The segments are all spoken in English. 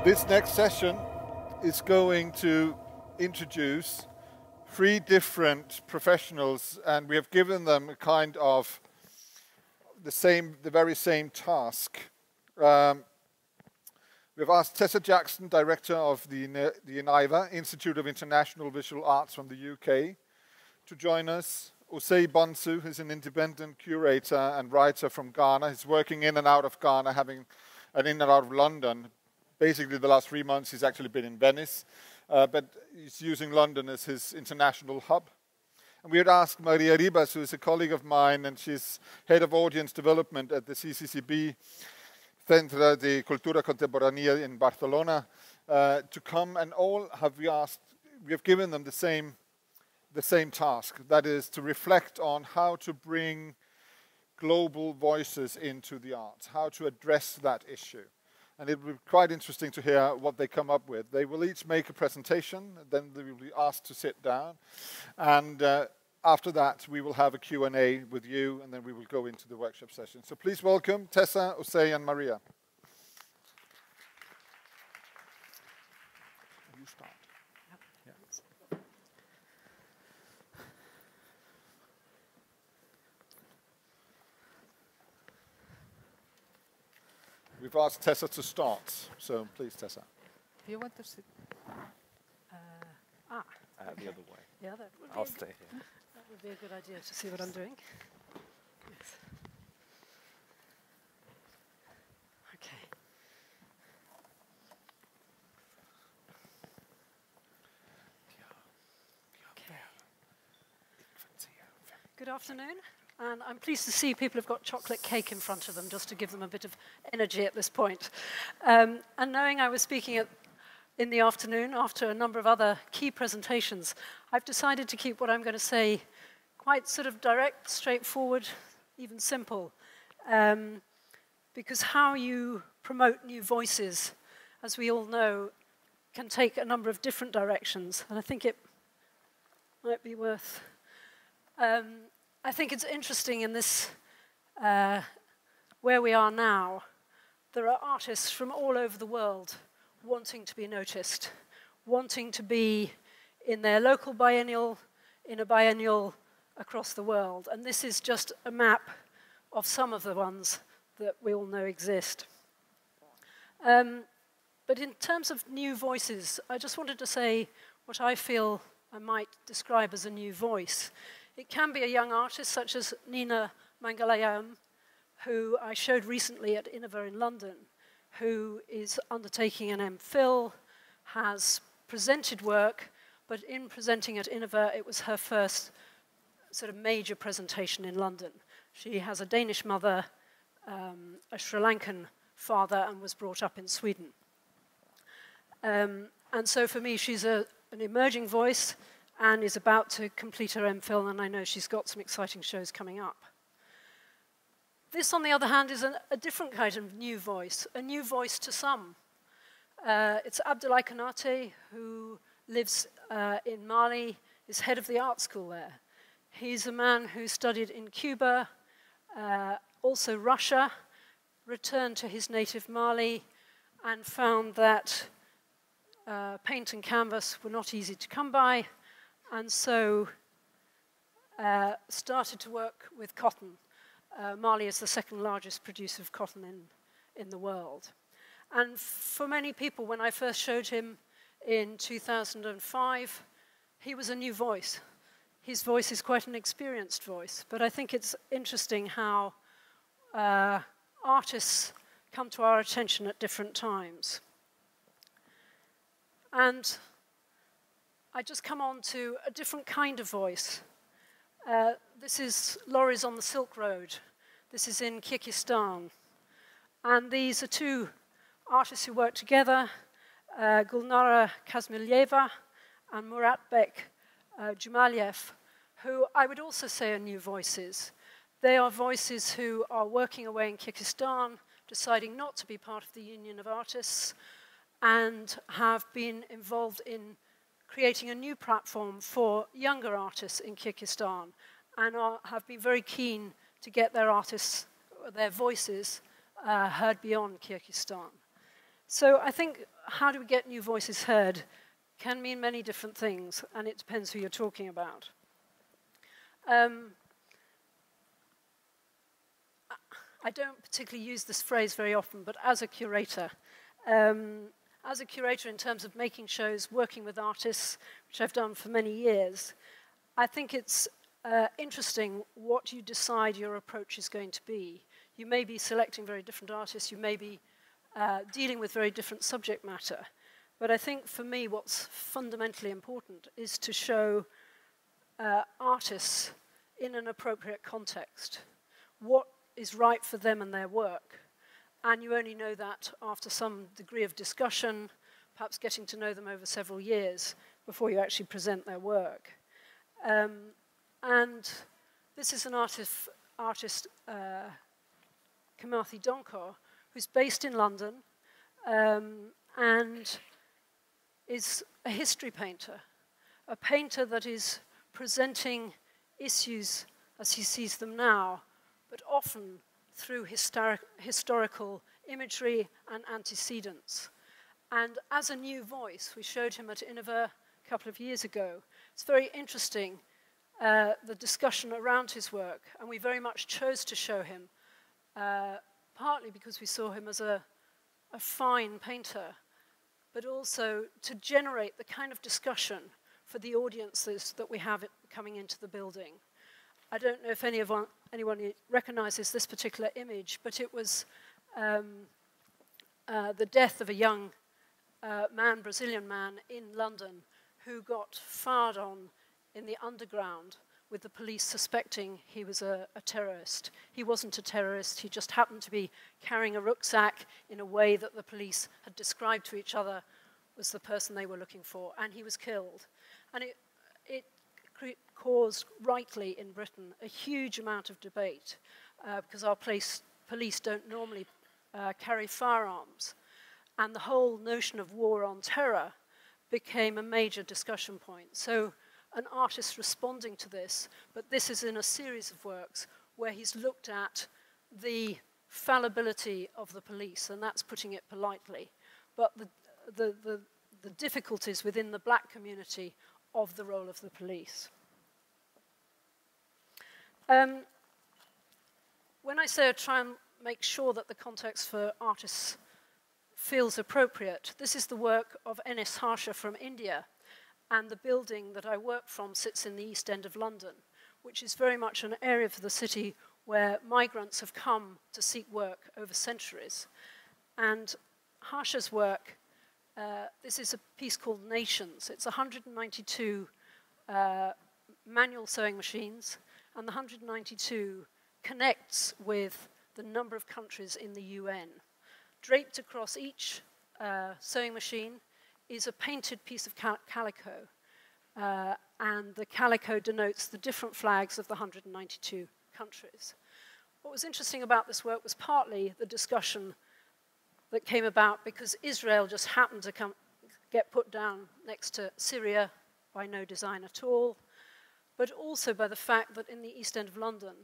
This next session is going to introduce 3 different professionals, and we have given them a kind of the very same task. We have asked Tessa Jackson, director of the Iniva, Institute of International Visual Arts from the UK, to join us. Osei Bonsu, who's an independent curator and writer from Ghana. He's working in and out of Ghana, in and out of London. Basically, the last 3 months, he's actually been in Venice, but he's using London as his international hub. And we had asked Maria Ribas, who is a colleague of mine, and she's head of audience development at the CCCB Centre de Cultura Contemporània in Barcelona, to come, and all we have given them the same task, that is to reflect on how to bring global voices into the arts, how to address that issue. And it will be quite interesting to hear what they come up with. They will each make a presentation, then they will be asked to sit down. And after that, we will have a Q&A with you, and then we will go into the workshop session. So please welcome Tessa, Osei, and Maria. You start. Yeah. We've asked Tessa to start, so please, Tessa. Do you want to sit? The other way. Yeah, that would be I'll stay here. That would be a good idea to see what I'm doing. Yes. Okay. Good afternoon. And I'm pleased to see people have got chocolate cake in front of them, just to give them a bit of energy at this point. And knowing I was speaking in the afternoon after a number of other key presentations, I've decided to keep what I'm going to say quite sort of direct, straightforward, even simple. Because how you promote new voices, as we all know, can take a number of different directions. And I think it might be worth... I think it's interesting in this, where we are now, there are artists from all over the world wanting to be noticed, wanting to be in their local biennial, in a biennial across the world. And this is just a map of some of the ones that we all know exist. But in terms of new voices, I just wanted to say what I feel I might describe as a new voice. It can be a young artist such as Nina Mangalayam, who I showed recently at Iniva in London, who is undertaking an MPhil, has presented work, but in presenting at Iniva, it was her first sort of major presentation in London. She has a Danish mother, a Sri Lankan father, and was brought up in Sweden. And so for me, she's an emerging voice, and is about to complete her MPhil, and I know she's got some exciting shows coming up. This, on the other hand, is a different kind of new voice, a new voice to some. It's Abdoulaye Konate, who lives in Mali, is head of the art school there. He's a man who studied in Cuba, also Russia, returned to his native Mali, and found that paint and canvas were not easy to come by, and so started to work with cotton. Mali is the second largest producer of cotton in the world. And for many people, when I first showed him in 2005, he was a new voice. His voice is quite an experienced voice, but I think it's interesting how artists come to our attention at different times. And I just come on to a different kind of voice. This is Lorries on the Silk Road. This is in Kyrgyzstan. And these are 2 artists who work together, Gulnara Kazmilyeva and Muratbek Jumaliev, who I would also say are new voices. They are voices who are working away in Kyrgyzstan, deciding not to be part of the Union of Artists, and have been involved in creating a new platform for younger artists in Kyrgyzstan, and have been very keen to get their artists, their voices, heard beyond Kyrgyzstan. So I think how do we get new voices heard can mean many different things, and it depends who you're talking about. I don't particularly use this phrase very often, but as a curator in terms of making shows, working with artists, which I've done for many years, I think it's interesting what you decide your approach is going to be. You may be selecting very different artists, you may be dealing with very different subject matter, but I think for me what's fundamentally important is to show artists in an appropriate context. What is right for them and their work. And you only know that after some degree of discussion, perhaps getting to know them over several years before you actually present their work. And this is an artist Kimathi Donkor, who's based in London and is a history painter, a painter that is presenting issues as he sees them now, but often through historical imagery and antecedents. And as a new voice, we showed him at Iniva a couple of years ago. It's very interesting, the discussion around his work, and we very much chose to show him, partly because we saw him as a fine painter, but also to generate the kind of discussion for the audiences that we have coming into the building. I don't know if anyone recognizes this particular image, but it was the death of a young Brazilian man in London who got fired on in the underground with the police suspecting he was a terrorist. He wasn't a terrorist, he just happened to be carrying a rucksack in a way that the police had described to each other was the person they were looking for, and he was killed. And it caused, rightly in Britain, a huge amount of debate because our police don't normally carry firearms. And the whole notion of war on terror became a major discussion point. So an artist responding to this, but this is in a series of works where he's looked at the fallibility of the police, and that's putting it politely, but the difficulties within the black community of the role of the police. When I say I try and make sure that the context for artists feels appropriate, this is the work of N.S. Harsha from India, and the building that I work from sits in the East End of London, which is very much an area of the city where migrants have come to seek work over centuries. And Harsha's work, this is a piece called Nations. It's 192 manual sewing machines, and the 192 connects with the number of countries in the UN. Draped across each sewing machine is a painted piece of calico, and the calico denotes the different flags of the 192 countries. What was interesting about this work was partly the discussion that came about because Israel just happened to get put down next to Syria by no design at all, but also by the fact that in the East End of London,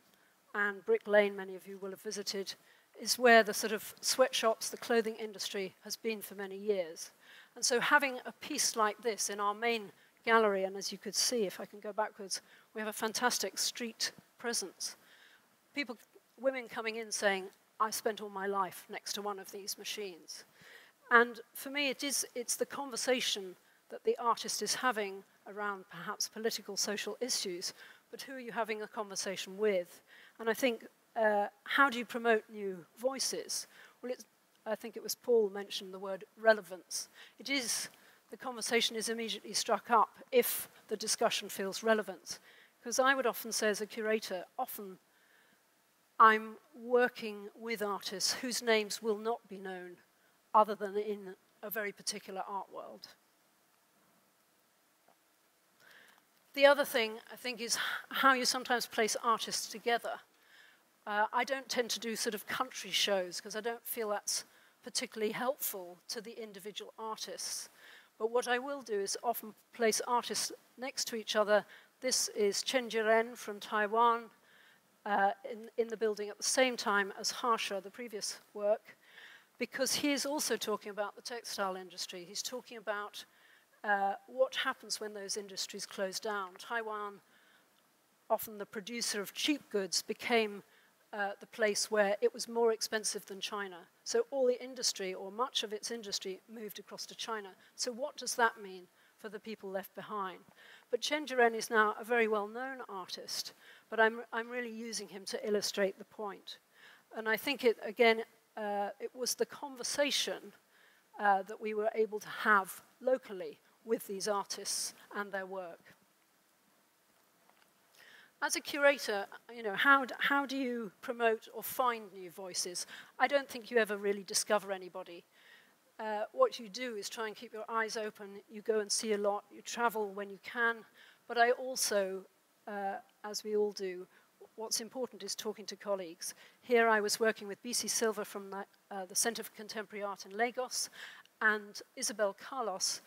and Brick Lane, many of you will have visited, is where the sort of sweatshops, the clothing industry has been for many years. And so having a piece like this in our main gallery, and as you could see, if I can go backwards, we have a fantastic street presence. Women coming in saying, I spent all my life next to one of these machines. And for me, it's the conversation that the artist is having around perhaps political, social issues, but who are you having a conversation with? And I think, how do you promote new voices? Well, I think it was Paul mentioned the word relevance. The conversation is immediately struck up if the discussion feels relevant. Because I would often say as a curator, often I'm working with artists whose names will not be known other than in a very particular art world. The other thing, I think, is how you sometimes place artists together. I don't tend to do sort of country shows because I don't feel that's particularly helpful to the individual artists. But what I will do is often place artists next to each other. This is Chen Jiren from Taiwan in the building at the same time as Harsha, the previous work, because he is also talking about the textile industry. He's talking about what happens when those industries close down. Taiwan, often the producer of cheap goods, became the place where it was more expensive than China. So all the industry, or much of its industry, moved across to China. So what does that mean for the people left behind? But Chen Jiren is now a very well-known artist, but I'm really using him to illustrate the point. And I think it, again, it was the conversation that we were able to have locally with these artists and their work. As a curator, you know, how do you promote or find new voices? I don't think you ever really discover anybody. What you do is try and keep your eyes open. You go and see a lot. You travel when you can. But I also, as we all do, what's important is talking to colleagues. Here I was working with BC Silva from the Centre for Contemporary Art in Lagos, and Isabel Carlos,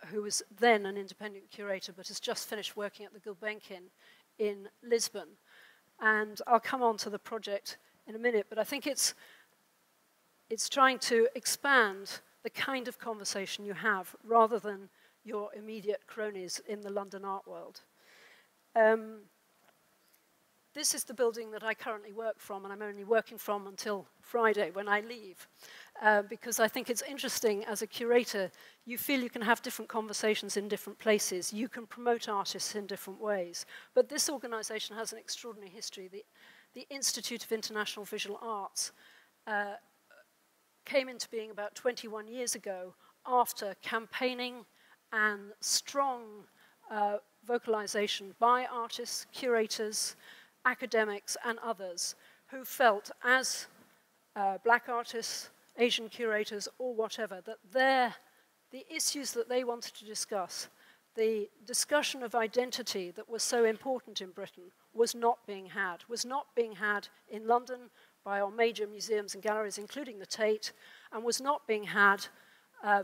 who was then an independent curator but has just finished working at the Gulbenkian in Lisbon. And I'll come on to the project in a minute, but I think it's trying to expand the kind of conversation you have rather than your immediate cronies in the London art world. This is the building that I currently work from, and I'm only working from until Friday when I leave, because I think it's interesting as a curator, you feel you can have different conversations in different places. You can promote artists in different ways. But this organization has an extraordinary history. The Institute of International Visual Arts came into being about 21 years ago after campaigning and strong vocalization by artists, curators, academics, and others who felt, as black artists, Asian curators, or whatever, that the issues that they wanted to discuss, the discussion of identity that was so important in Britain, was not being had in London by our major museums and galleries, including the Tate, and was not being had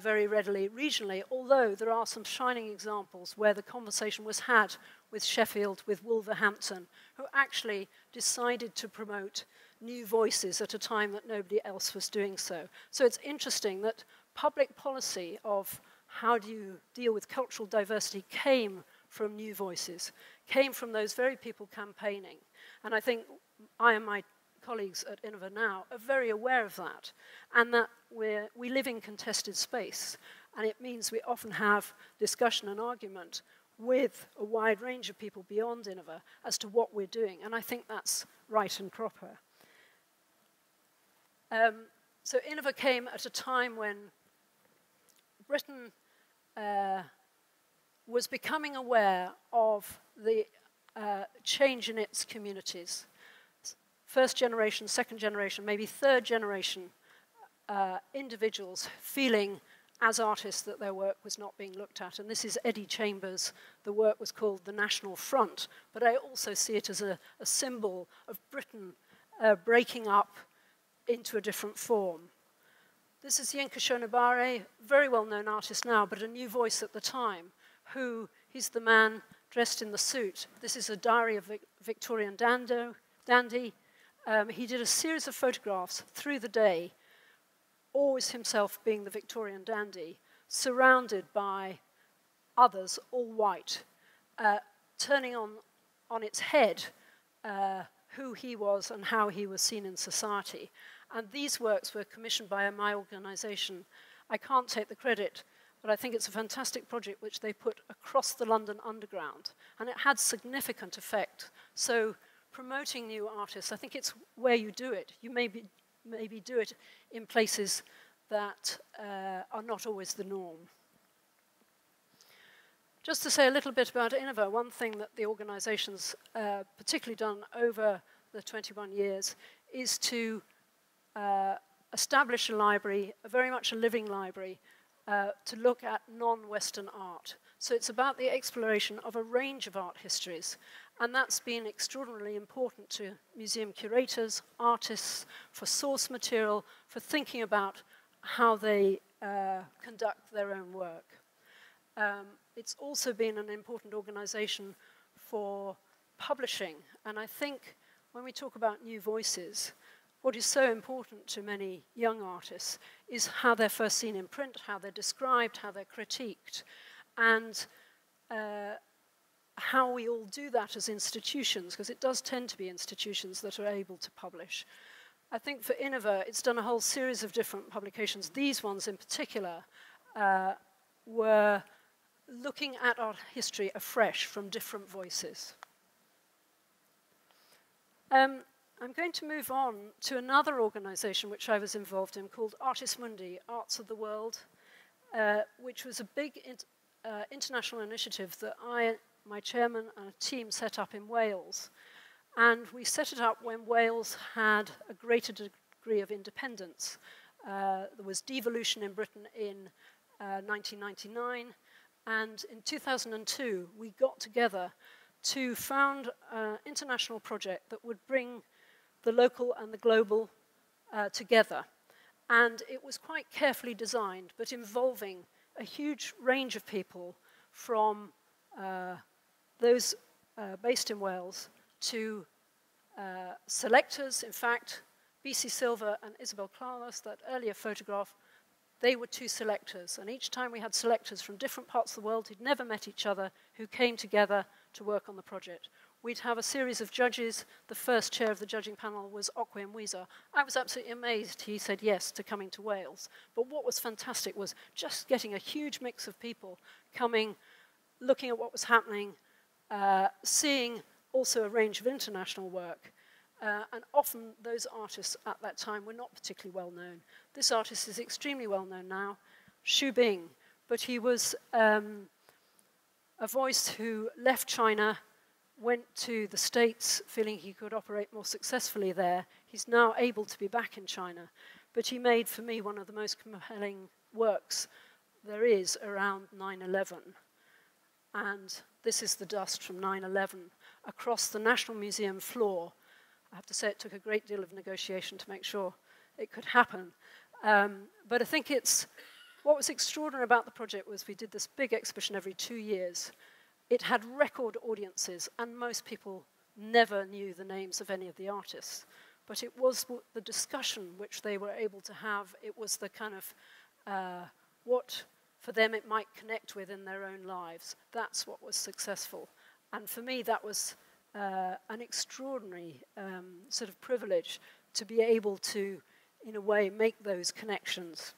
very readily regionally, although there are some shining examples where the conversation was had with Sheffield, with Wolverhampton, who actually decided to promote new voices at a time that nobody else was doing so. So it's interesting that public policy of how do you deal with cultural diversity came from new voices, came from those very people campaigning. And I think I and my colleagues at Iniva now are very aware of that, and that we live in contested space, and it means we often have discussion and argument with a wide range of people beyond Iniva as to what we're doing, and I think that's right and proper. So Iniva came at a time when Britain was becoming aware of the change in its communities. First generation, second generation, maybe third generation individuals feeling as artists that their work was not being looked at. And this is Eddie Chambers. The work was called The National Front, but I also see it as a symbol of Britain breaking up into a different form. This is Yinka Shonibare, very well-known artist now, but a new voice at the time, he's the man dressed in the suit. This is a diary of Victorian dandy. He did a series of photographs through the day, always himself being the Victorian dandy, surrounded by others, all white, turning on its head who he was and how he was seen in society. And these works were commissioned by my organization. I can't take the credit, but I think it's a fantastic project which they put across the London Underground, and it had significant effect. So promoting new artists, I think it's where you do it. You maybe do it in places that are not always the norm. Just to say a little bit about Iniva, one thing that the organization's particularly done over the 21 years is to establish a library, very much a living library, to look at non-Western art. So it's about the exploration of a range of art histories, and that's been extraordinarily important to museum curators, artists, for source material, for thinking about how they conduct their own work. It's also been an important organization for publishing, and I think when we talk about new voices, what is so important to many young artists is how they're first seen in print, how they're described, how they're critiqued, and how we all do that as institutions, because it does tend to be institutions that are able to publish. I think for Iniva, it's done a whole series of different publications. These ones in particular were looking at art history afresh from different voices. I'm going to move on to another organization which I was involved in called Artis Mundi, Arts of the World, which was a big international initiative that my chairman and a team set up in Wales. And we set it up when Wales had a greater degree of independence. There was devolution in Britain in 1999, and in 2002 we got together to found an international project that would bring the local and the global together. And it was quite carefully designed, but involving a huge range of people from those based in Wales to selectors. In fact, B.C. Silver and Isabel Clarlas, that earlier photograph, they were two selectors. And each time we had selectors from different parts of the world who'd never met each other, who came together to work on the project. We'd have a series of judges. The first chair of the judging panel was Okwe Mwiza. I was absolutely amazed he said yes to coming to Wales. But what was fantastic was just getting a huge mix of people coming, looking at what was happening, seeing also a range of international work. And often those artists at that time were not particularly well known. This artist is extremely well known now, Xu Bing, but he was a voice who left China, went to the States feeling he could operate more successfully there. He's now able to be back in China, but he made for me one of the most compelling works there is around 9/11. And this is the dust from 9/11 across the National Museum floor. I have to say it took a great deal of negotiation to make sure it could happen. But I think what was extraordinary about the project was we did this big exhibition every 2 years. It had record audiences, and most people never knew the names of any of the artists. But it was the discussion which they were able to have. It was the kind of what for them it might connect with in their own lives. That's what was successful. And for me, that was an extraordinary sort of privilege to be able to, in a way, make those connections.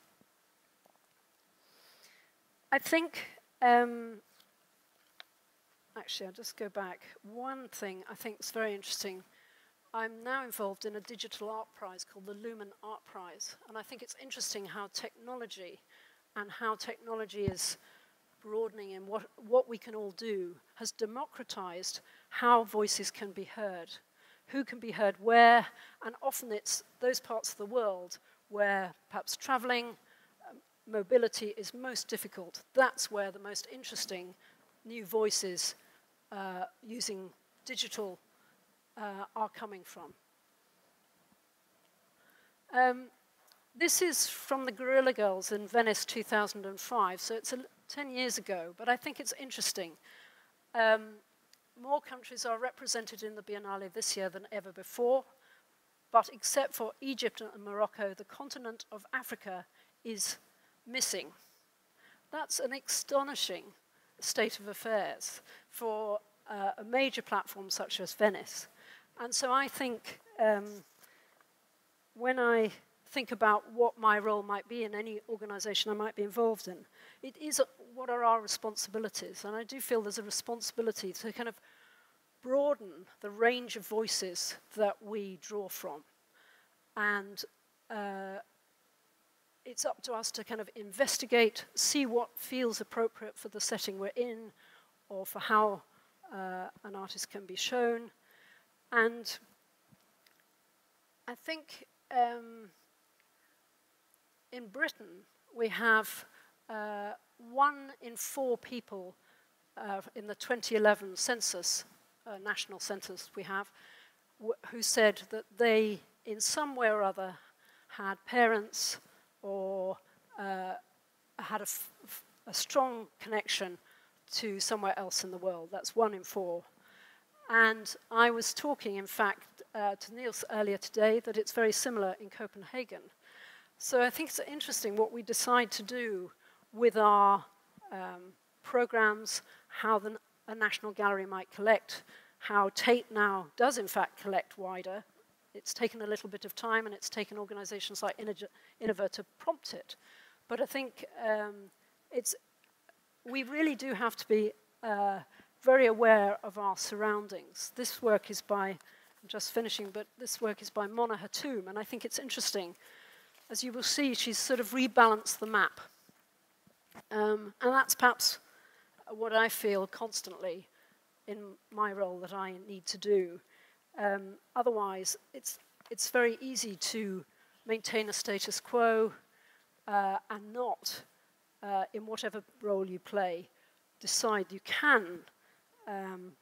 I think, actually, I'll just go back. One thing I think is very interesting. I'm now involved in a digital art prize called the Lumen Art Prize. And I think it's interesting how technology is broadening in what we can all do has democratized how voices can be heard, who can be heard where, and often it's those parts of the world where perhaps traveling, mobility is most difficult. That's where the most interesting new voices using digital are coming from. This is from the Guerrilla Girls in Venice 2005, so it's 10 years ago, but I think it's interesting. More countries are represented in the Biennale this year than ever before, but except for Egypt and Morocco, the continent of Africa is missing. That's an astonishing state of affairs for a major platform such as Venice. And so I think when I think about what my role might be in any organization I might be involved in, it is what are our responsibilities? And I do feel there's a responsibility to kind of broaden the range of voices that we draw from. And it's up to us to kind of investigate, see what feels appropriate for the setting we're in, or for how an artist can be shown. And I think in Britain, we have 1 in 4 people in the 2011 census, national census we have, who said that they, in some way or other, had parents or had a strong connection to somewhere else in the world. That's 1 in 4. And I was talking, in fact, to Niels earlier today that it's very similar in Copenhagen. So I think it's interesting what we decide to do with our programs, how a national gallery might collect, how Tate now does in fact collect wider. It's taken a little bit of time, and it's taken organizations like Iniva to prompt it. But I think we really do have to be very aware of our surroundings. This work is by, I'm just finishing, but this work is by Mona Hatoum, and I think it's interesting. As you will see, she's sort of rebalanced the map. And that's perhaps what I feel constantly in my role that I need to do. Otherwise, it's very easy to maintain a status quo and not, in whatever role you play, decide you can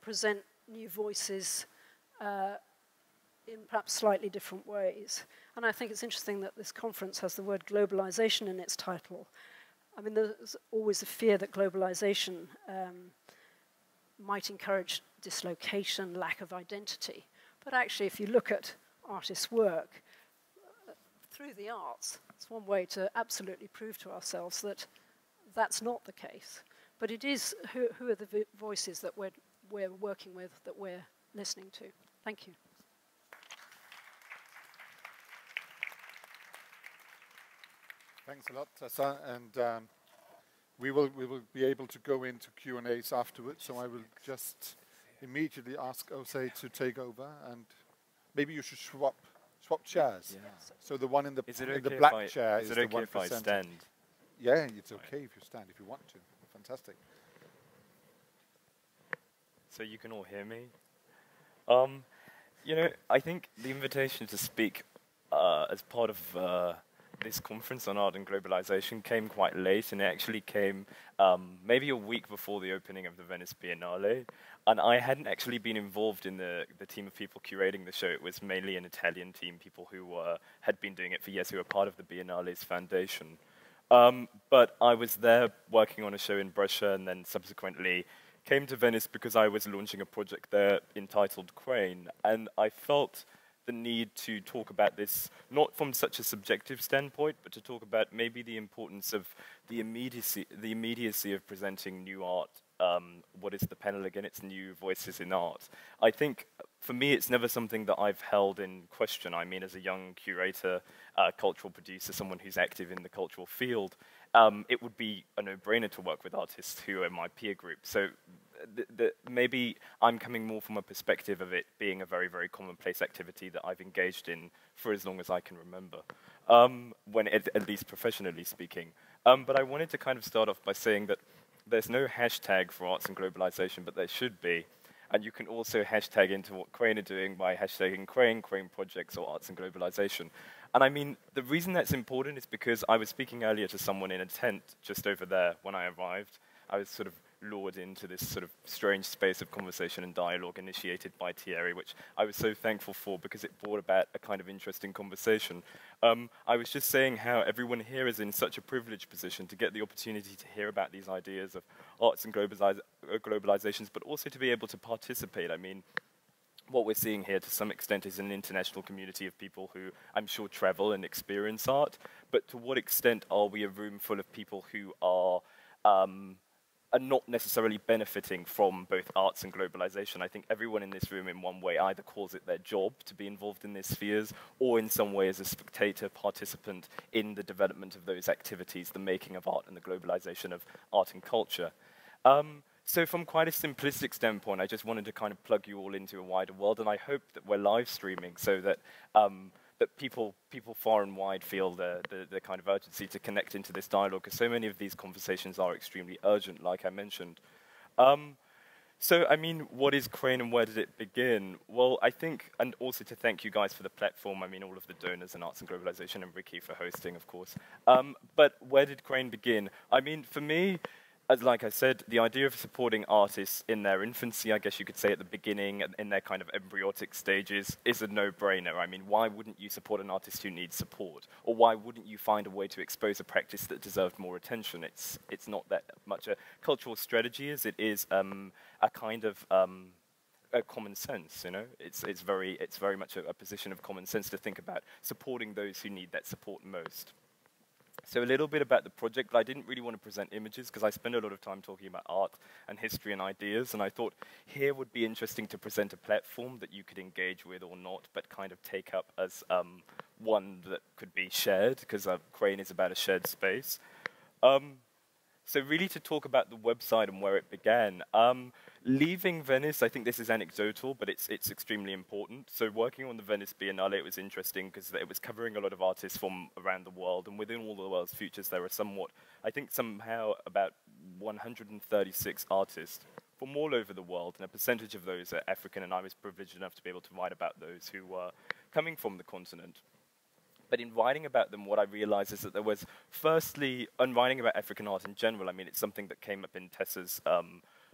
present new voices in perhaps slightly different ways. And I think it's interesting that this conference has the word globalization in its title. I mean, there's always a fear that globalization might encourage dislocation, lack of identity. But actually, if you look at artists' work, through the arts, it's one way to absolutely prove to ourselves that that's not the case. But it is who are the voices that we're working with, that we're listening to. Thank you. Thanks a lot, Tessa, and we will be able to go into Q&As afterwards. So I will just immediately ask Osei to take over, and maybe you should swap chairs. Yeah. So the one in the okay black chair is the it okay one if I presenting. stand? Yeah, it's okay if you stand if you want to. Fantastic. So you can all hear me. You know, I think the invitation to speak as part of this conference on art and globalization came quite late, and it actually came maybe a week before the opening of the Venice Biennale. And I hadn't actually been involved in the team of people curating the show. It was mainly an Italian team, people who had been doing it for years, who were part of the Biennale's foundation. But I was there working on a show in Brescia, and then subsequently came to Venice because I was launching a project there entitled Crane. And I felt the need to talk about this, not from such a subjective standpoint, but to talk about maybe the importance of the immediacy of presenting new art. What is the panel again? It's new voices in art. I think, for me, it's never something that I've held in question. I mean, as a young curator, cultural producer, someone who's active in the cultural field, it would be a no-brainer to work with artists who are in my peer group. So maybe I'm coming more from a perspective of it being a very, very commonplace activity that I've engaged in for as long as I can remember, at least professionally speaking. But I wanted to kind of start off by saying that there's no hashtag for arts and globalization, but there should be. And you can also hashtag into what Crane are doing by hashtagging Crane projects, or arts and globalization. And I mean, the reason that's important is because I was speaking earlier to someone in a tent just over there when I arrived. I was sort of lured into this sort of strange space of conversation and dialogue initiated by Thierry, which I was so thankful for because it brought about a kind of interesting conversation. I was just saying how everyone here is in such a privileged position to get the opportunity to hear about these ideas of arts and globalizations, but also to be able to participate. I mean, what we're seeing here to some extent is an international community of people who I'm sure travel and experience art, but to what extent are we a room full of people who are not necessarily benefiting from both arts and globalization? I think everyone in this room in one way either calls it their job to be involved in these spheres, or in some way as a spectator participant in the development of those activities, the making of art and the globalization of art and culture. So from quite a simplistic standpoint, I just wanted to kind of plug you all into a wider world, and I hope that we're live streaming so that that people far and wide feel the kind of urgency to connect into this dialogue, because so many of these conversations are extremely urgent, like I mentioned. So, I mean, what is Crane and where did it begin? Well, I think, and also to thank you guys for the platform, I mean, all of the donors in Arts and Globalization, and Ricky for hosting, of course. But where did Crane begin? I mean, for me, as like I said, the idea of supporting artists in their infancy, I guess you could say at the beginning, in their kind of embryonic stages, is a no-brainer. I mean, why wouldn't you support an artist who needs support? Or why wouldn't you find a way to expose a practice that deserved more attention? It's not that much a cultural strategy as it is a kind of common sense, you know. It's very much a position of common sense to think about supporting those who need that support most. So a little bit about the project, but I didn't really want to present images because I spend a lot of time talking about art and history and ideas, and I thought here would be interesting to present a platform that you could engage with or not, but kind of take up as one that could be shared, because Crane is about a shared space. So really to talk about the website and where it began, leaving Venice, I think this is anecdotal, but it's extremely important. So working on the Venice Biennale, it was interesting because it was covering a lot of artists from around the world, and within all the world's futures, there are I think somehow about 136 artists from all over the world, and a percentage of those are African, and I was privileged enough to be able to write about those who were coming from the continent. But in writing about them, what I realized is that there was, firstly, on writing about African art in general, I mean, it's something that came up in Tessa's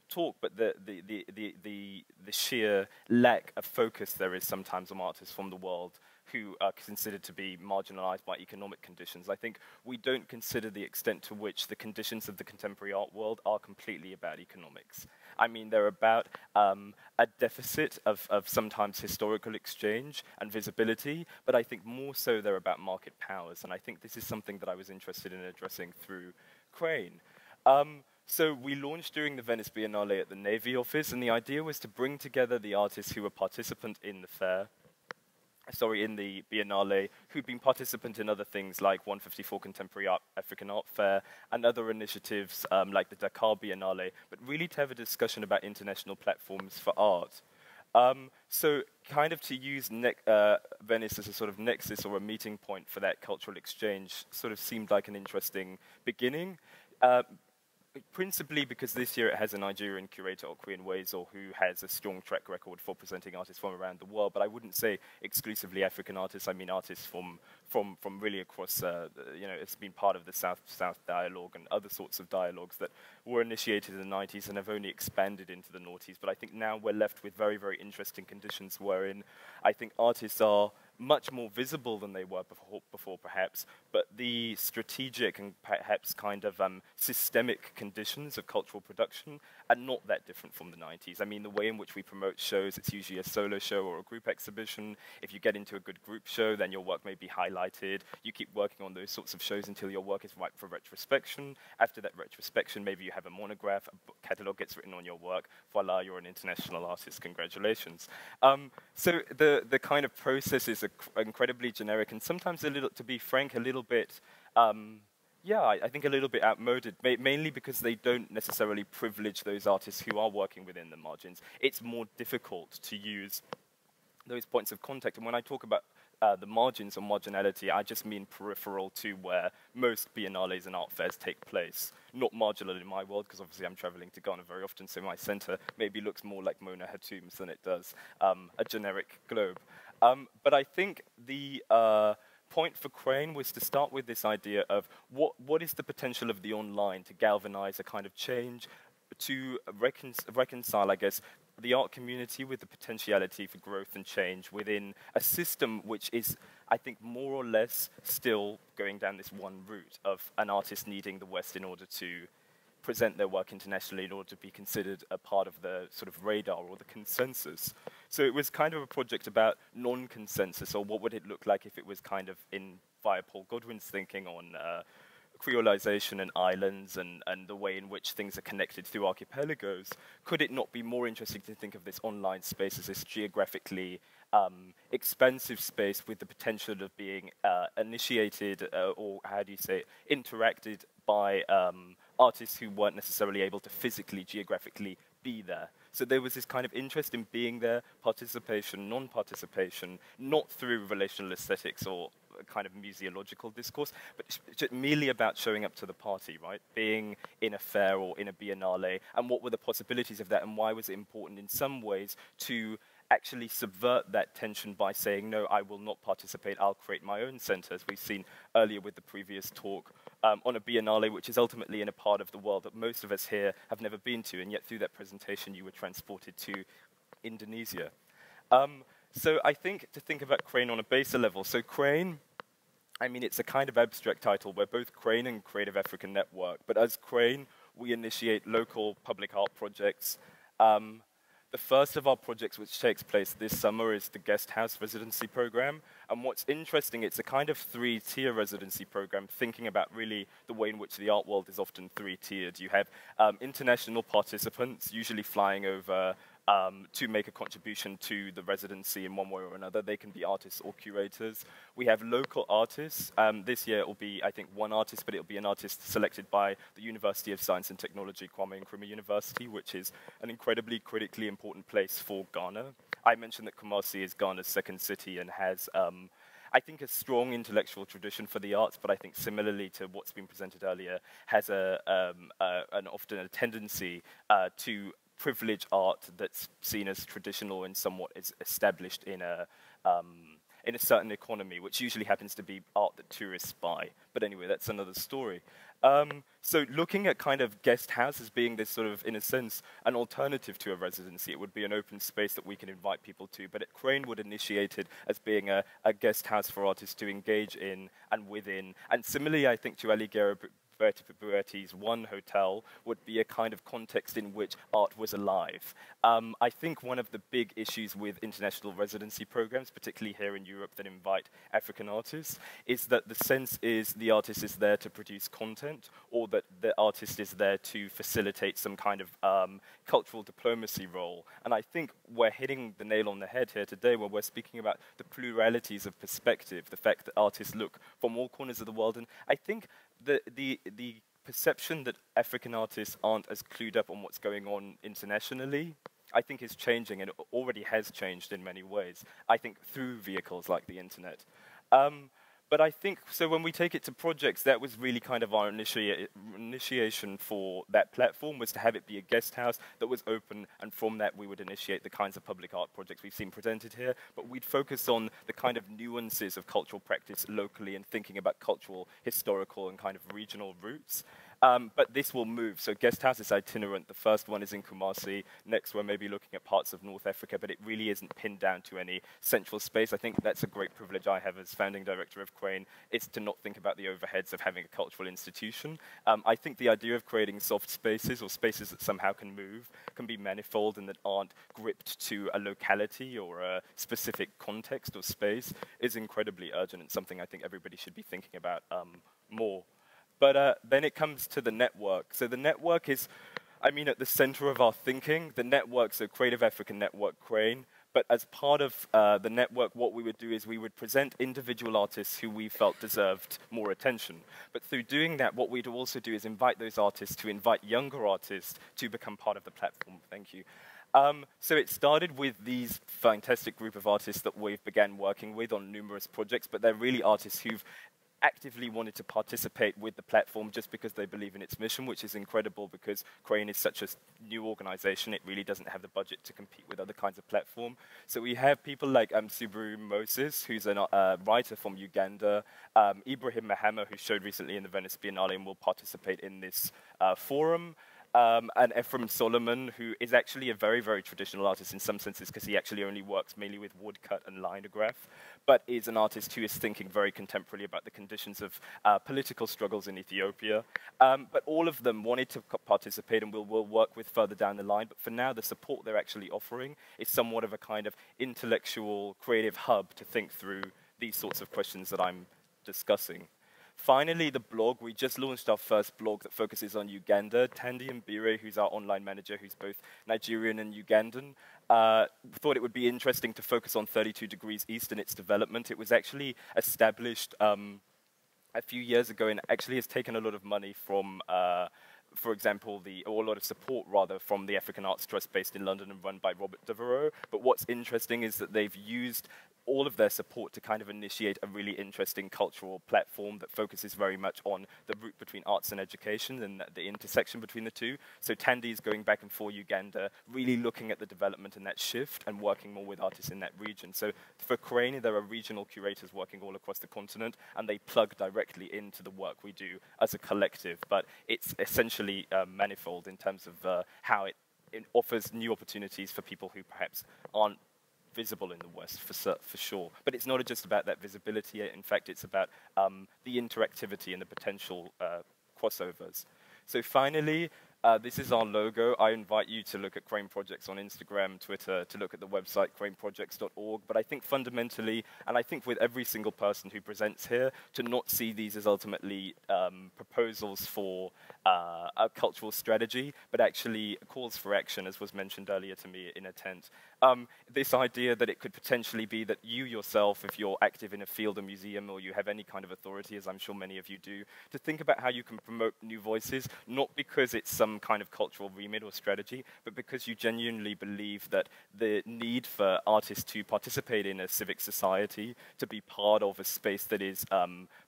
talk, but the sheer lack of focus there is sometimes on artists from the world who are considered to be marginalized by economic conditions. I think we don't consider the extent to which the conditions of the contemporary art world are completely about economics. I mean, they're about a deficit of sometimes historical exchange and visibility, but I think more so they're about market powers, and I think this is something that I was interested in addressing through Crane. So we launched during the Venice Biennale at the Navy office, and the idea was to bring together the artists who were participant in the fair, in the Biennale, who'd been participant in other things like 154 Contemporary African Art Fair and other initiatives like the Dakar Biennale, but really to have a discussion about international platforms for art. So kind of to use Venice as a sort of nexus or a meeting point for that cultural exchange sort of seemed like an interesting beginning. Principally because this year it has a Nigerian curator, Okwe Nwezo, who has a strong track record for presenting artists from around the world, but I wouldn't say exclusively African artists. I mean artists from really across, you know, it's been part of the South-South dialogue and other sorts of dialogues that were initiated in the 90s and have only expanded into the noughties. But I think now we're left with very, very interesting conditions wherein I think artists are much more visible than they were before perhaps, but the strategic and perhaps kind of systemic conditions of cultural production are not that different from the 90s. I mean, the way in which we promote shows, it's usually a solo show or a group exhibition. If you get into a good group show, then your work may be highlighted. You keep working on those sorts of shows until your work is ripe for retrospection. After that retrospection, maybe you have a monograph, a book catalog gets written on your work. Voila, you're an international artist. Congratulations. So the kind of process is incredibly generic and sometimes a little, to be frank, a little bit, I think a little bit outmoded, mainly because they don't necessarily privilege those artists who are working within the margins. It's more difficult to use those points of contact. And when I talk about the margins or marginality, I just mean peripheral to where most biennales and art fairs take place. Not marginal in my world, because obviously I'm traveling to Ghana very often, so my center maybe looks more like Mona Hatoum's than it does a generic globe. But I think the point for Crane was to start with this idea of what is the potential of the online to galvanize a kind of change, to reconcile, I guess, the art community with the potentiality for growth and change within a system which is, I think, more or less still going down this one route of an artist needing the West in order to present their work internationally, in order to be considered a part of the sort of radar or the consensus. So it was kind of a project about non-consensus, or what would it look like if it was kind of in via Paul Godwin's thinking on creolization and islands and the way in which things are connected through archipelagos. Could it not be more interesting to think of this online space as this geographically expansive space with the potential of being initiated or how do you say it, interacted by artists who weren't necessarily able to physically, geographically be there. So there was this kind of interest in being there, participation, non-participation, not through relational aesthetics or kind of museological discourse, but just merely about showing up to the party, right? Being in a fair or in a biennale, and what were the possibilities of that, and why was it important in some ways to actually subvert that tension by saying, no, I will not participate, I'll create my own center, as we've seen earlier with the previous talk, on a biennale, which is ultimately in a part of the world that most of us here have never been to, and yet through that presentation you were transported to Indonesia. So I think to think about Crane on a baser level, so Crane, I mean, it's a kind of abstract title. We're both Crane and Creative African Network, but as Crane, we initiate local public art projects. But The first of our projects which takes place this summer is the Guest House Residency Program. And what's interesting, it's a kind of three-tier residency program, thinking about really the way in which the art world is often three-tiered. You have international participants, usually flying over to make a contribution to the residency in one way or another. They can be artists or curators. We have local artists. This year it will be, I think, one artist, but it will be an artist selected by the University of Science and Technology, Kwame Nkrumah University, which is an incredibly critically important place for Ghana. I mentioned that Kumasi is Ghana's second city and has I think a strong intellectual tradition for the arts, but I think similarly to what's been presented earlier, has often a tendency to privilege art that's seen as traditional and somewhat is established in a certain economy, which usually happens to be art that tourists buy. But anyway, that's another story. So looking at kind of guest house as being this sort of, in a sense, an alternative to a residency, it would be an open space that we can invite people to, but at Crane would initiate it as being a guest house for artists to engage in and within. And similarly, I think to Alighieri Buetti's One Hotel would be a kind of context in which art was alive. I think one of the big issues with international residency programs, particularly here in Europe that invite African artists, is that the sense is the artist is there to produce content, or that the artist is there to facilitate some kind of cultural diplomacy role. And I think we're hitting the nail on the head here today when we're speaking about the pluralities of perspective, the fact that artists look from all corners of the world. And I think the perception that African artists aren't as clued up on what's going on internationally, I think is changing, and it already has changed in many ways, I think through vehicles like the internet. But I think, so when we take it to projects, that was really kind of our initiation for that platform, was to have it be a guest house that was open, and from that we would initiate the kinds of public art projects we've seen presented here, but we'd focus on the kind of nuances of cultural practice locally and thinking about cultural, historical, and kind of regional roots. But this will move. So guest house is itinerant. The first one is in Kumasi. Next, we're maybe looking at parts of North Africa, but it really isn't pinned down to any central space. I think that's a great privilege I have as founding director of Crane, is to not think about the overheads of having a cultural institution. I think the idea of creating soft spaces, or spaces that somehow can move, can be manifold and that aren't gripped to a locality or a specific context or space, is incredibly urgent and something I think everybody should be thinking about more. But then it comes to the network. So the network is, I mean, at the center of our thinking. The network, so Creative African Network, Crane. But as part of the network, what we would do is we would present individual artists who we felt deserved more attention. But through doing that, what we'd also do is invite those artists to invite younger artists to become part of the platform. Thank you. So it started with these fantastic group of artists that we've began working with on numerous projects, but they're really artists who've actively wanted to participate with the platform just because they believe in its mission, which is incredible because Crane is such a new organization, it really doesn't have the budget to compete with other kinds of platform. So we have people like Subaru Moses, who's a writer from Uganda, Ibrahim Mahama, who showed recently in the Venice Biennale and will participate in this forum, and Ephraim Solomon, who is actually a very, very traditional artist in some senses because he actually only works mainly with woodcut and linograph, but is an artist who is thinking very contemporarily about the conditions of political struggles in Ethiopia. But all of them wanted to participate and we'll work with further down the line, but for now the support they're actually offering is somewhat of a kind of intellectual, creative hub to think through these sorts of questions that I'm discussing. Finally, the blog. We just launched our first blog that focuses on Uganda. Tandy Mbire, who's our online manager, who's both Nigerian and Ugandan, thought it would be interesting to focus on 32 Degrees East and its development. It was actually established a few years ago and actually has taken a lot of money from, for example, or a lot of support, rather, from the African Arts Trust based in London and run by Robert Devereaux. But what's interesting is that they've used all of their support to kind of initiate a really interesting cultural platform that focuses very much on the route between arts and education and the intersection between the two. So Tandy is going back and forth Uganda, really looking at the development and that shift and working more with artists in that region. So for Crane, there are regional curators working all across the continent, and they plug directly into the work we do as a collective. But it's essentially manifold in terms of how it offers new opportunities for people who perhaps aren't visible in the West, for sure. But it's not just about that visibility. In fact, it's about the interactivity and the potential crossovers. So finally, This is our logo. I invite you to look at Crane Projects on Instagram, Twitter, to look at the website craneprojects.org. But I think fundamentally, and I think with every single person who presents here, to not see these as ultimately proposals for a cultural strategy, but actually calls for action, as was mentioned earlier to me in a tent. This idea that it could potentially be that you yourself, if you're active in a field or museum, or you have any kind of authority, as I'm sure many of you do, to think about how you can promote new voices, not because it's some kind of cultural remit or strategy, but because you genuinely believe that the need for artists to participate in a civic society, to be part of a space that is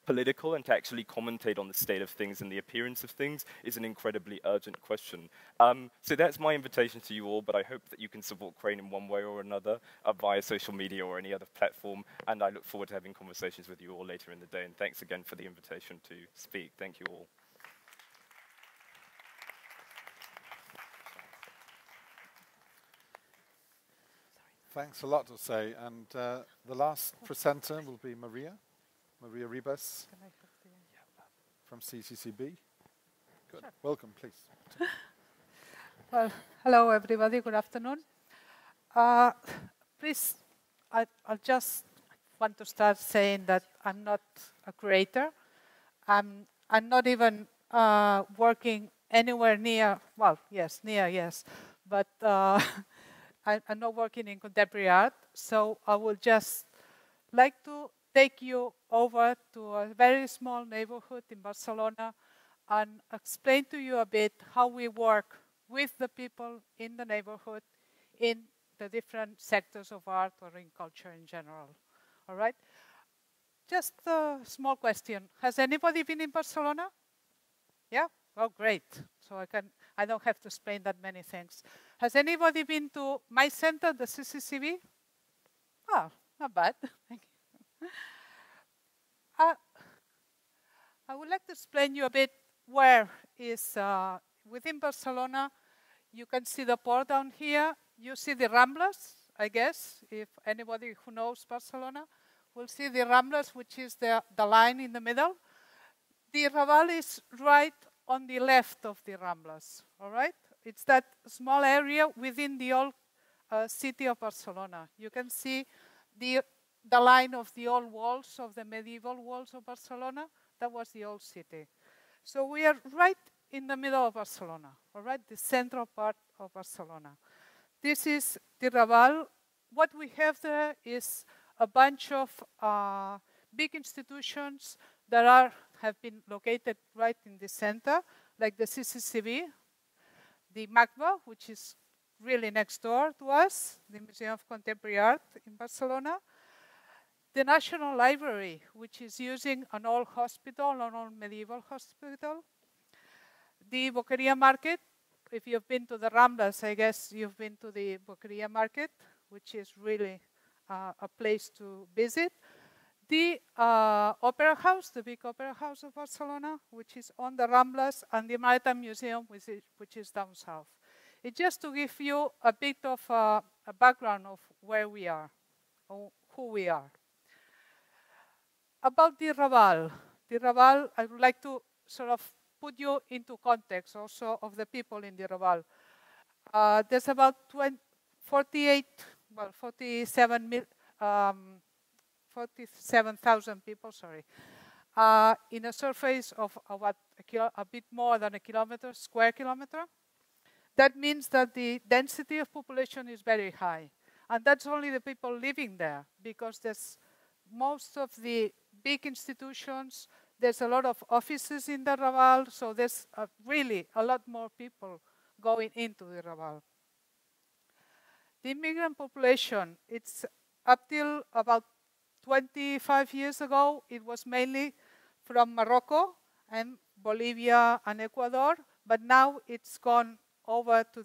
political and to actually commentate on the state of things and the appearance of things is an incredibly urgent question. So that's my invitation to you all, but I hope that you can support Crane in one way or another via social media or any other platform, and I look forward to having conversations with you all later in the day, and thanks again for the invitation to speak. Thank you all. Thanks a lot, Osei. And the last presenter will be Maria Ribas from CCCB. Good. Sure. Welcome, please. Well, hello, everybody. Good afternoon. Please, I just want to start saying that I'm not a curator. I'm not even working anywhere near, well, yes, near, yes, but I'm not working in contemporary art, so I would just like to take you over to a very small neighborhood in Barcelona and explain to you a bit how we work with the people in the neighborhood in the different sectors of art or in culture in general. All right? Just a small question. Has anybody been in Barcelona? Yeah? Oh, great. So I don't have to explain that many things. Has anybody been to my center, the CCCB? Oh, not bad. Thank you. I would like to explain you a bit where is, within Barcelona, you can see the port down here. You see the Ramblas, I guess, if anybody who knows Barcelona will see the Ramblas, which is the line in the middle. The Raval is right on the left of the Ramblas, all right? It's that small area within the old city of Barcelona. You can see the line of the old walls, of the medieval walls of Barcelona. That was the old city. So we are right in the middle of Barcelona, all right? The central part of Barcelona. This is the Raval. What we have there is a bunch of big institutions that have been located right in the center, like the CCCB, the MACBA, which is really next door to us, the Museum of Contemporary Art in Barcelona, the National Library, which is using an old hospital, an old medieval hospital, the Boqueria Market. If you've been to the Ramblas, I guess you've been to the Boqueria Market, which is really a place to visit. The Opera House, the big Opera House of Barcelona, which is on the Ramblas, and the Maritime Museum, which is down south. It's just to give you a bit of a background of where we are, or who we are. About the Raval, I would like to sort of put you into context also of the people in the Raval. There's about 47,000 people, sorry, in a surface of about a bit more than a square kilometer. That means that the density of population is very high. And that's only the people living there, because there's most of the big institutions, there's a lot of offices in the Raval, so there's really a lot more people going into the Raval. The immigrant population, it's up till about 25 years ago, it was mainly from Morocco and Bolivia and Ecuador, but now it's gone over to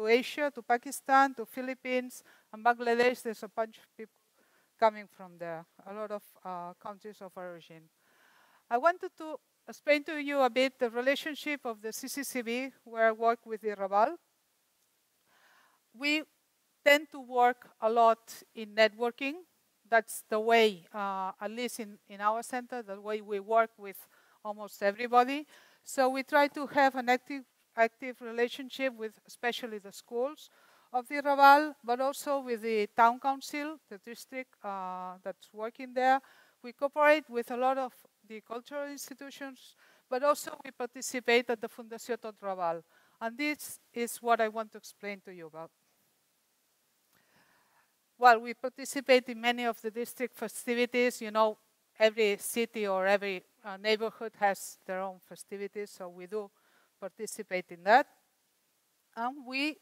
Asia, to Pakistan, to Philippines, and Bangladesh. There's a bunch of people coming from there, a lot of countries of origin. I wanted to explain to you a bit the relationship of the CCCB, where I work with the Raval. We tend to work a lot in networking. That's the way, at least in our center, the way we work with almost everybody. So we try to have an active relationship with especially the schools of the Raval, but also with the town council, the district that's working there. We cooperate with a lot of the cultural institutions, but also we participate at the Fundació Tot Raval. And this is what I want to explain to you about. Well, we participate in many of the district festivities. You know, every city or every neighborhood has their own festivities, so we do participate in that. And we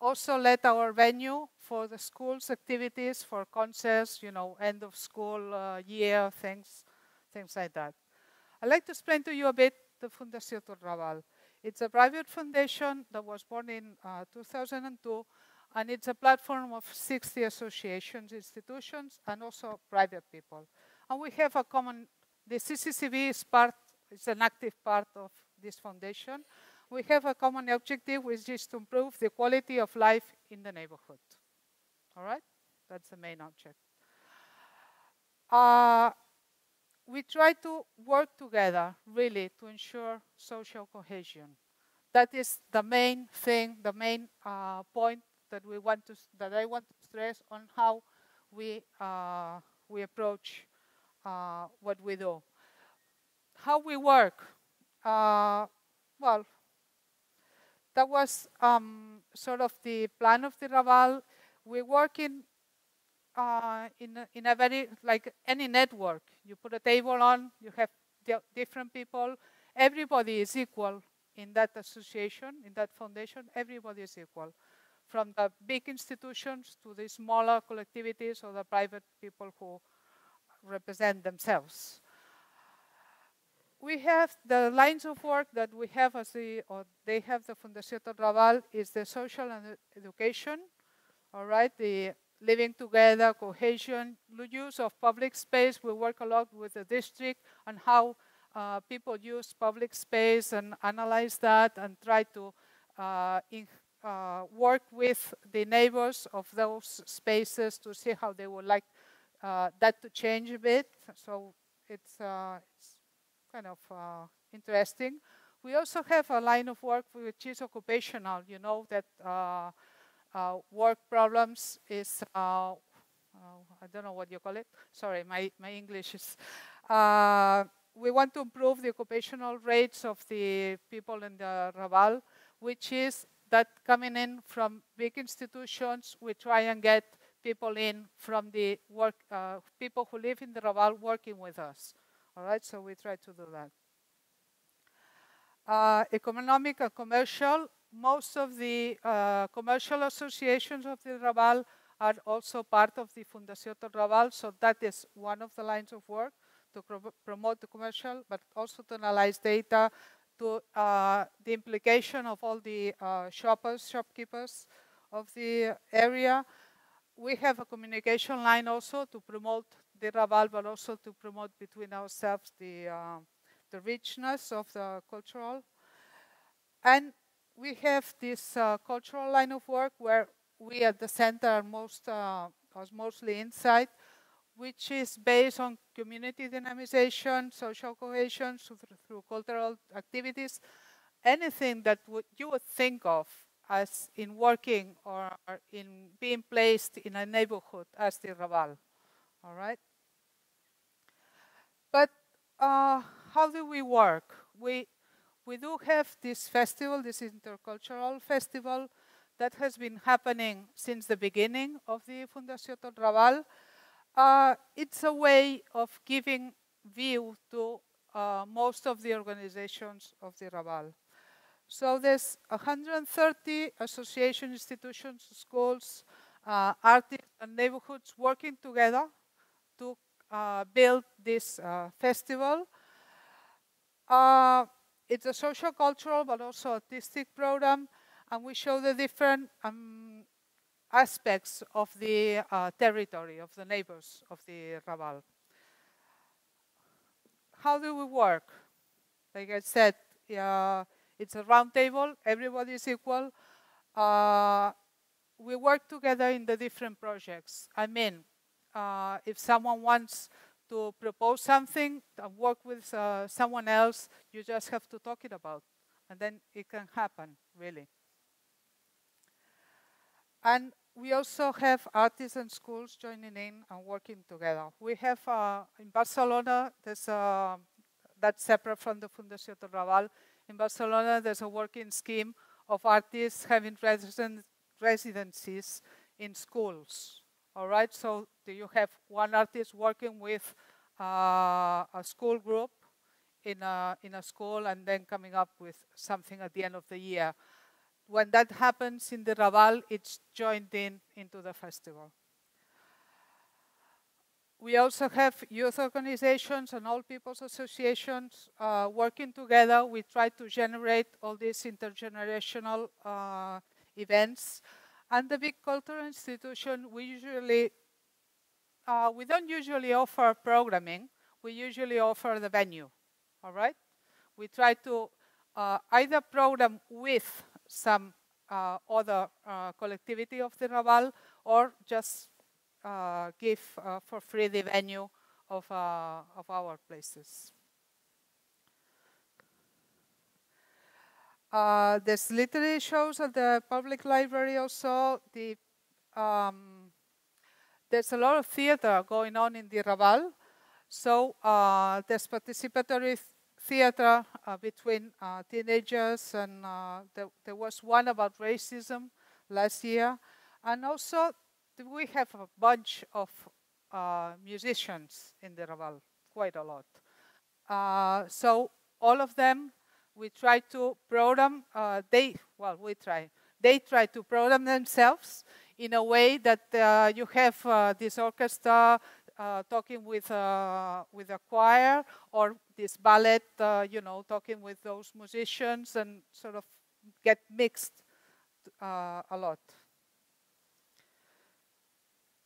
also let our venue for the school's activities, for concerts, you know, end of school year, things like that. I'd like to explain to you a bit the Fundació Tot Raval. It's a private foundation that was born in 2002, and it's a platform of 60 associations, institutions, and also private people. And we have a common, the CCCB is an active part of this foundation. We have a common objective, which is to improve the quality of life in the neighborhood. All right? That's the main object. We try to work together, really, to ensure social cohesion. That is the main thing, the main point that I want to stress on how we approach what we do. How we work? Well, that was sort of the plan of the Raval. We work in a very, like any network. You put a table on, you have different people. Everybody is equal in that association, in that foundation. Everybody is equal, from the big institutions to the smaller collectivities or the private people who represent themselves. We have the lines of work that we have they have the Fundació Tot Raval is the social and education, all right, the living together, cohesion, use of public space. We work a lot with the district on how people use public space and analyze that and try to work with the neighbors of those spaces to see how they would like that to change a bit. So it's kind of interesting. We also have a line of work which is occupational. You know that work problems is, I don't know what you call it. Sorry, my English is, we want to improve the occupational rates of the people in the Raval, which is that coming in from big institutions, we try and get people in from the work, people who live in the Raval working with us. All right, so we try to do that. Economic and commercial. Most of the commercial associations of the Raval are also part of the Fundació Tot Raval, so that is one of the lines of work, to promote the commercial, but also to analyze data, to the implication of all the shopkeepers of the area. We have a communication line also to promote the Raval, but also to promote between ourselves the richness of the cultural. And we have this cultural line of work where we at the center are mostly inside, which is based on community dynamization, social cohesion through cultural activities, anything that you would think of as in working or in being placed in a neighborhood as the Raval, all right? But how do we work? We do have this festival, this intercultural festival, that has been happening since the beginning of the Fundació Tot Raval. It's a way of giving view to most of the organizations of the Raval. So there's 130 association institutions, schools, artists, and neighborhoods working together to build this festival. It's a social, cultural, but also artistic program, and we show the different aspects of the territory, of the neighbors of the Raval. How do we work? Like I said, it's a round table, everybody is equal. We work together in the different projects. I mean, if someone wants to propose something and work with someone else, you just have to talk it about. And then it can happen, really. And we also have artists and schools joining in and working together. We have, in Barcelona, that's separate from the Fundació del Raval. In Barcelona, there's a working scheme of artists having residencies in schools. All right, so you have one artist working with a school group in a school and then coming up with something at the end of the year. When that happens in the Raval, it's joined into the festival. We also have youth organizations and all people's associations working together. We try to generate all these intergenerational events. And the big cultural institution, we don't usually offer programming. We usually offer the venue, all right? We try to either program with some other collectivity of the Raval or just give for free the venue of our places. There's literary shows at the public library also. There's a lot of theater going on in the Raval. So there's participatory theater between teenagers, and there was one about racism last year. And also we have a bunch of musicians in the Raval, quite a lot. So all of them, we try to program, they try to program themselves in a way that you have this orchestra talking with a choir, or this ballet, talking with those musicians, and sort of get mixed a lot.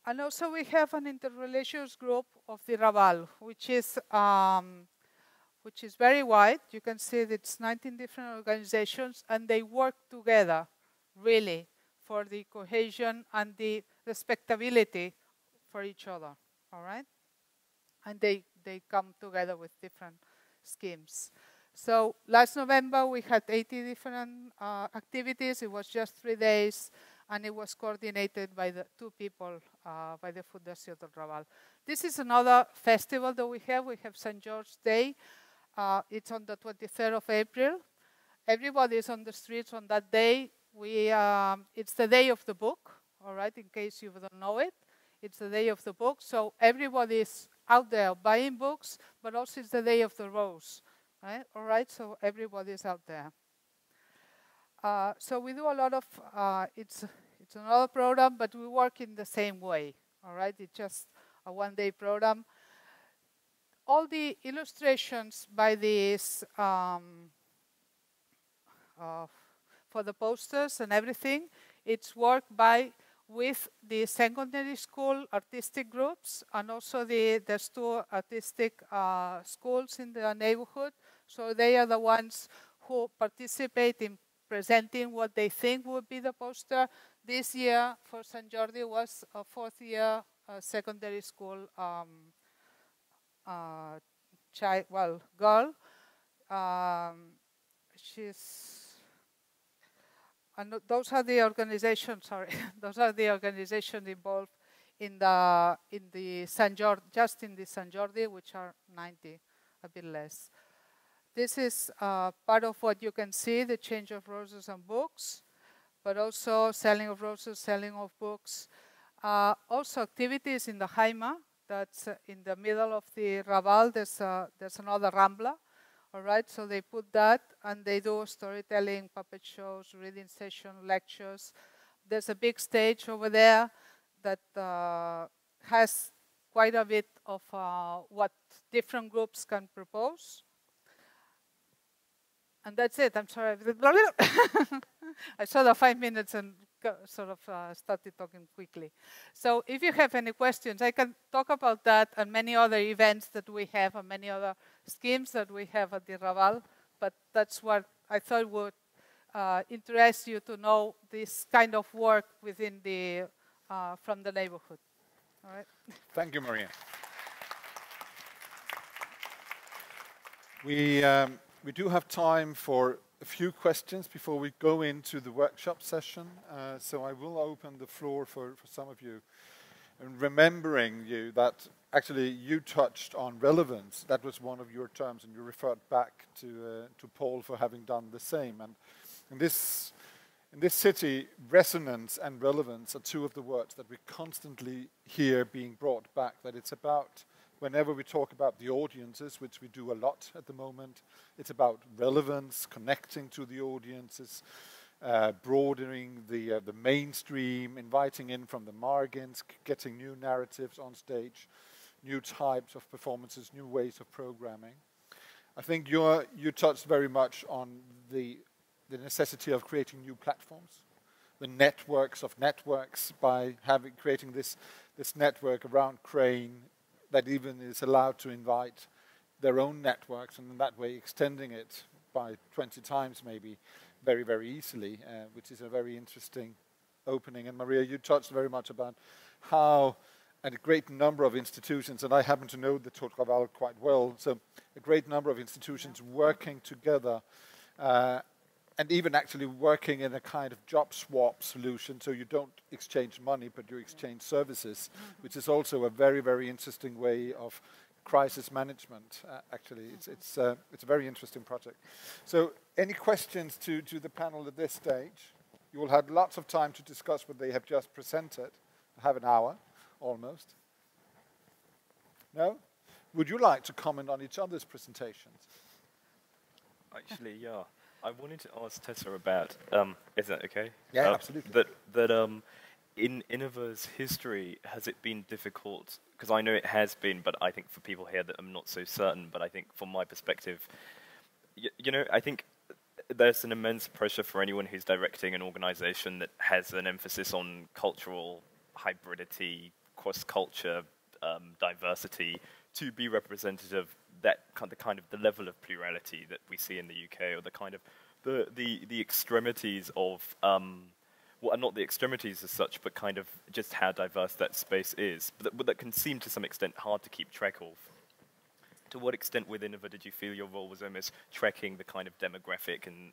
And also we have an interrelations group of the Raval, which is very wide. You can see that it's 19 different organizations, and they work together, really, for the cohesion and the respectability for each other, all right? And they come together with different schemes. So last November, we had 80 different activities. It was just 3 days, and it was coordinated by the 2 people, by the Fundació del Raval. This is another festival that we have. We have St. George's Day. It's on the 23rd of April. Everybody is on the streets on that day. It's the day of the book, all right, in case you don't know it. It's the day of the book, so everybody is out there buying books, but also it's the day of the rose, right? All right, so everybody is out there. So we do a lot of, it's another program, but we work in the same way, all right? It's just a one-day program. All the illustrations by these, for the posters and everything, it's worked with the secondary school artistic groups, and also there's 2 artistic schools in the neighborhood. So they are the ones who participate in presenting what they think would be the poster. This year for St. Jordi was a 4th year secondary school girl. And those are the organizations. Sorry, those are the organizations involved in the St. Jordi, just in the St. Jordi, which are 90, a bit less. This is part of what you can see: the change of roses and books, but also selling of roses, selling of books. Also activities in the Jaima. That's in the middle of the Raval. There's another Rambla. All right, so they put that, and they do storytelling, puppet shows, reading sessions, lectures. There's a big stage over there that has quite a bit of what different groups can propose. And that's it. I'm sorry. I saw the 5 minutes and sort of started talking quickly. So if you have any questions, I can talk about that and many other events that we have and many other schemes that we have at the Raval. But that's what I thought would interest you to know, this kind of work within the from the neighborhood. All right. Thank you, Maria. We do have time for a few questions before we go into the workshop session. So I will open the floor for some of you. And remembering you that actually you touched on relevance. That was one of your terms, and you referred back to Paul for having done the same. And in this city, resonance and relevance are two of the words that we constantly hear being brought back, that it's about, whenever we talk about the audiences, which we do a lot at the moment, it's about relevance, connecting to the audiences, broadening the mainstream, inviting in from the margins, getting new narratives on stage, new types of performances, new ways of programming. I think you touched very much on the necessity of creating new platforms, the networks of networks, by creating this network around Crane that even is allowed to invite their own networks, and in that way extending it by 20 times maybe very, very easily, which is a very interesting opening. And Maria, you touched very much about how a great number of institutions, and I happen to know the Totraval quite well, so a great number of institutions working together, and even actually working in a kind of job swap solution, so you don't exchange money, but you exchange services, which is also a very, very interesting way of crisis management. Actually, it's a very interesting project. So, any questions to the panel at this stage? You will have lots of time to discuss what they have just presented. I have an hour, almost. No? Would you like to comment on each other's presentations? Actually, yeah. I wanted to ask Tessa about, is that okay? Yeah, absolutely. That in Iniva's history, has it been difficult? Because I know it has been, but I think for people here that I'm not so certain, but I think from my perspective, you know, I think there's an immense pressure for anyone who's directing an organization that has an emphasis on cultural hybridity, cross-culture, diversity, to be representative the level of plurality that we see in the UK, or the kind of the extremities of well, not the extremities as such, but kind of just how diverse that space is, but that can seem to some extent hard to keep track of. To what extent within Iniva did you feel your role was almost tracking the kind of demographic and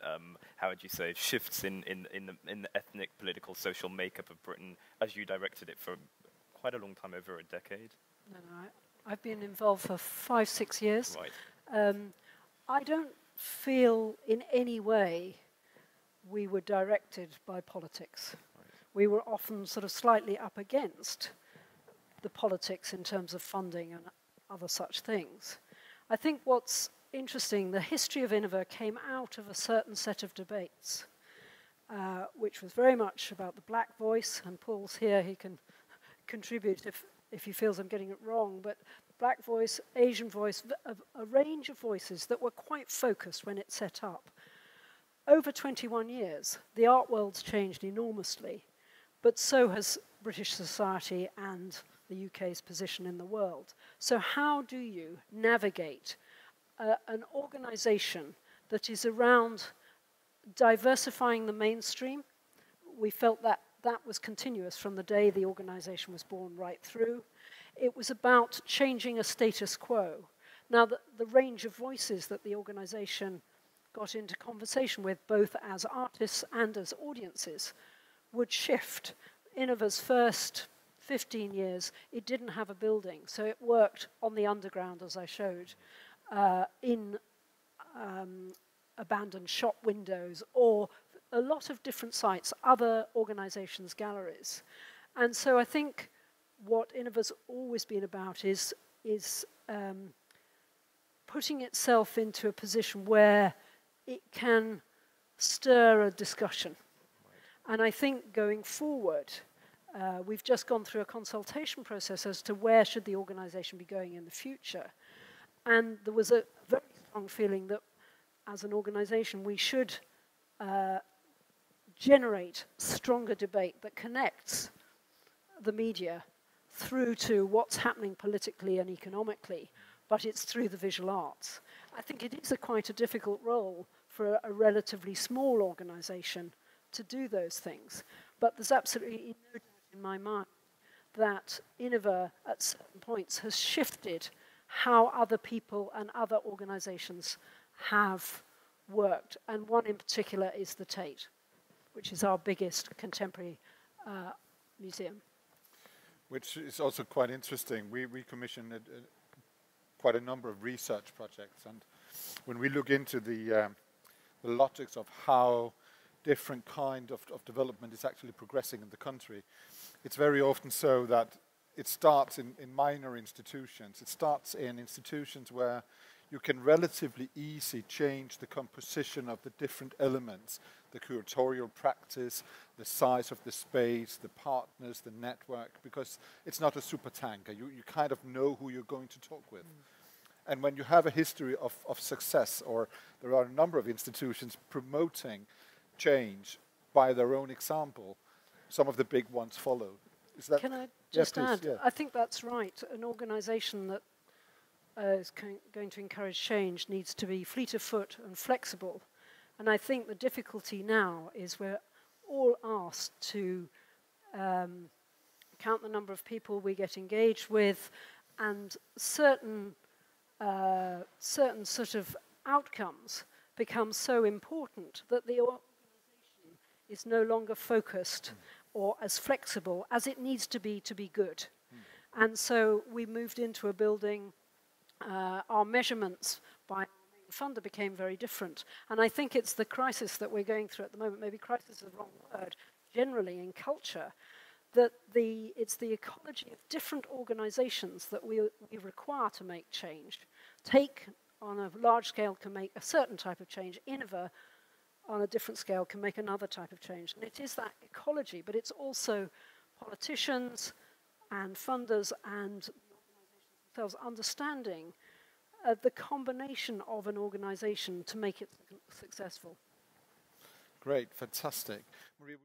how would you say shifts in the ethnic, political, social makeup of Britain as you directed it for quite a long time, over a decade? No, I've been involved for 5-6 years. Right. I don't feel in any way we were directed by politics. Right. We were often sort of slightly up against the politics in terms of funding and other such things. I think what's interesting, the history of Iniva came out of a certain set of debates, which was very much about the black voice, and Paul's here, he can contribute if he feels I'm getting it wrong, but black voice, Asian voice, a range of voices that were quite focused when it set up. Over 21 years, the art world's changed enormously, but so has British society and the UK's position in the world. So how do you navigate an organisation that is around diversifying the mainstream? We felt that that was continuous from the day the organisation was born right through. It was about changing a status quo. Now, the range of voices that the organisation got into conversation with, both as artists and as audiences, would shift. Iniva's first 15 years, it didn't have a building, so it worked on the underground, as I showed, in abandoned shop windows, or a lot of different sites, other organisations' galleries. And so I think what Iniva's always been about is putting itself into a position where it can stir a discussion. Right. And I think going forward, we've just gone through a consultation process as to where should the organisation be going in the future. And there was a very strong feeling that as an organisation we should generate stronger debate that connects the media through to what's happening politically and economically, but it's through the visual arts. I think it is quite a difficult role for a relatively small organisation to do those things, but there's absolutely no doubt in my mind that Iniva at certain points has shifted how other people and other organisations have worked, and one in particular is the Tate, which is our biggest contemporary museum. Which is also quite interesting. We commissioned quite a number of research projects, and when we look into the logics of how different kind of development is actually progressing in the country, it's very often so that it starts in minor institutions. It starts in institutions where you can relatively easily change the composition of the different elements, the curatorial practice, the size of the space, the partners, the network, because it's not a super tanker. You kind of know who you're going to talk with. And when you have a history of success, or there are a number of institutions promoting change by their own example, some of the big ones follow. Is that? Can I just add? Yeah. I think that's right. An organisation that is going to encourage change needs to be fleet of foot and flexible. And I think the difficulty now is we're all asked to count the number of people we get engaged with, and certain sort of outcomes become so important that the organisation is no longer focused or as flexible as it needs to be good. And so we moved into a building, our measurements by our main funder became very different. And I think it's the crisis that we're going through at the moment, maybe crisis is the wrong word, generally in culture, that it's the ecology of different organizations that we require to make change. Take on a large scale can make a certain type of change. Iniva on a different scale can make another type of change. And it is that ecology, but it's also politicians and funders and the organizations themselves understanding the combination of an organization to make it successful. Great, fantastic. Maria,